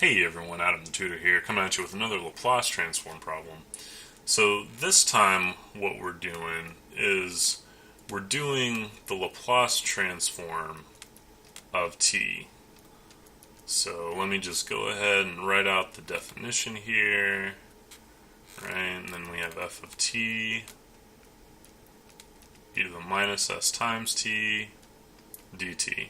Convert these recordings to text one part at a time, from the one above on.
Hey everyone, Adam the Tutor here, coming at you with another Laplace Transform problem. So this time what we're doing is we're doing the Laplace Transform of t. So let me just go ahead and write out the definition here, right? And then we have f of t e to the minus s times t dt.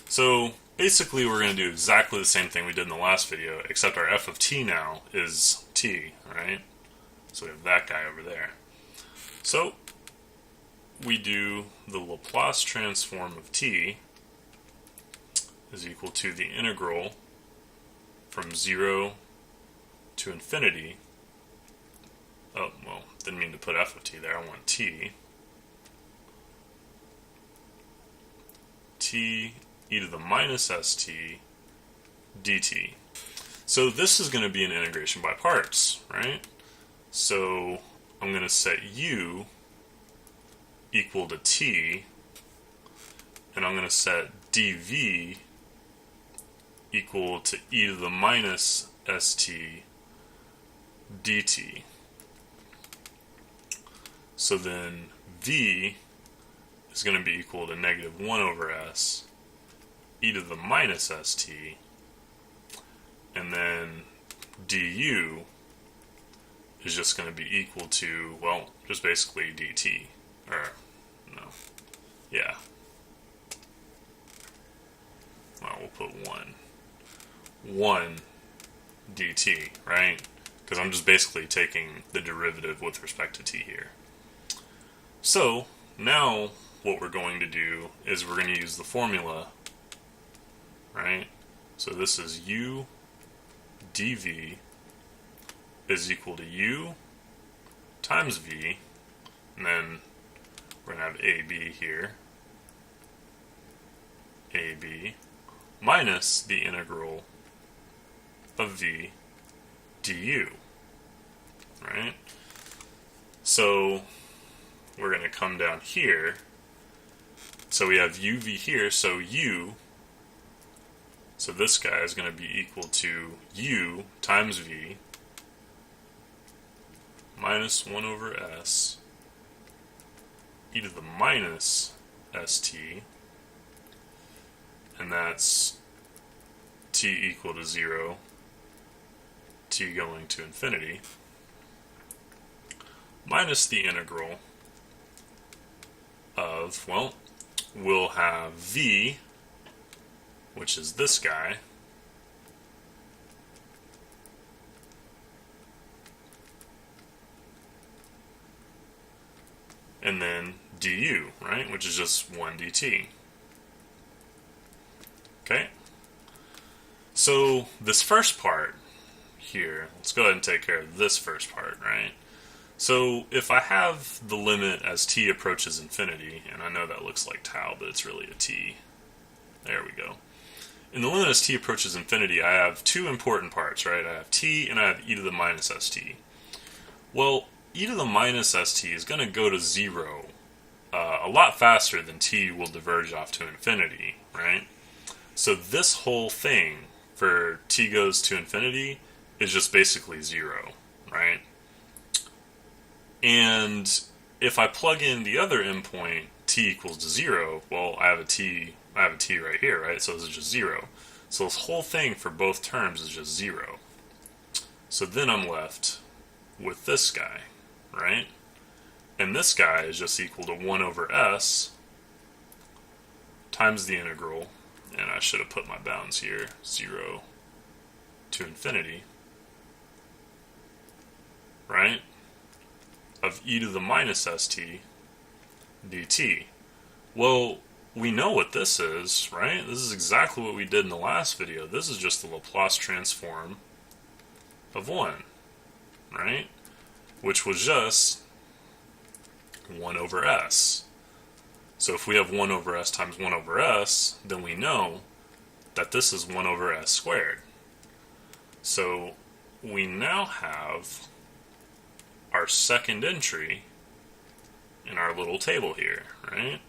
So basically we're going to do exactly the same thing we did in the last video, except our f of t now is t, right? So we have that guy over there. So we do the Laplace transform of t is equal to the integral from 0 to infinity. Oh, well, didn't mean to put f of t there, I want t. T e to the minus st dt. So this is going to be an integration by parts, right? So I'm going to set u equal to t, and I'm going to set dv equal to e to the minus st dt. So then v is going to be equal to negative 1 over s e to the minus st, and then du is just going to be equal to, well, just basically dt, or, no, yeah, well, we'll put 1 dt, right, because I'm just basically taking the derivative with respect to t here. So, now what we're going to do is we're going to use the formula, right? So this is u dv is equal to u times v, and then we're going to have ab here, ab, minus the integral of v du, right? So we're going to come down here. So we have uv here, so u, so this guy is going to be equal to u times v minus 1 over s e to the minus st, and that's t equal to 0, t going to infinity, minus the integral of, well, we'll have v, which is this guy, and then du, right, which is just 1 dt. Okay? So this first part here, let's go ahead and take care of this first part, right? So if I have the limit as t approaches infinity, and I know that looks like tau, but it's really a t. There we go. In the limit as t approaches infinity, I have two important parts, right? I have t and I have e to the minus st. Well, e to the minus st is going to go to 0 a lot faster than t will diverge off to infinity, right? So this whole thing for t goes to infinity is just basically 0, right? And if I plug in the other endpoint, t equals to 0, well, I have a t right here, right? So this is just 0. So this whole thing for both terms is just 0. So then I'm left with this guy, right? And this guy is just equal to 1 over s times the integral, and I should have put my bounds here, 0 to infinity, right? Of e to the minus st dt. Well, we know what this is, right? This is exactly what we did in the last video. This is just the Laplace transform of 1, right? Which was just 1 over s. So if we have 1 over s times 1 over s, then we know that this is 1 over s squared. So we now have our second entry in our little table here, right?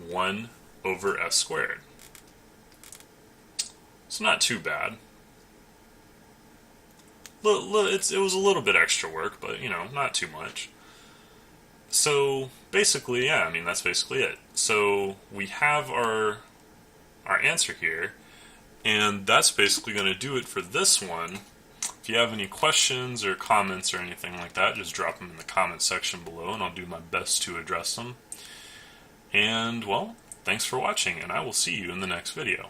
1 over s squared. It's not too bad. It was a little bit extra work, but, not too much. So, basically, yeah, I mean, that's basically it. So, we have our answer here, and that's basically going to do it for this one. If you have any questions or comments or anything like that, just drop them in the comments section below, and I'll do my best to address them. And, well, thanks for watching, and I will see you in the next video.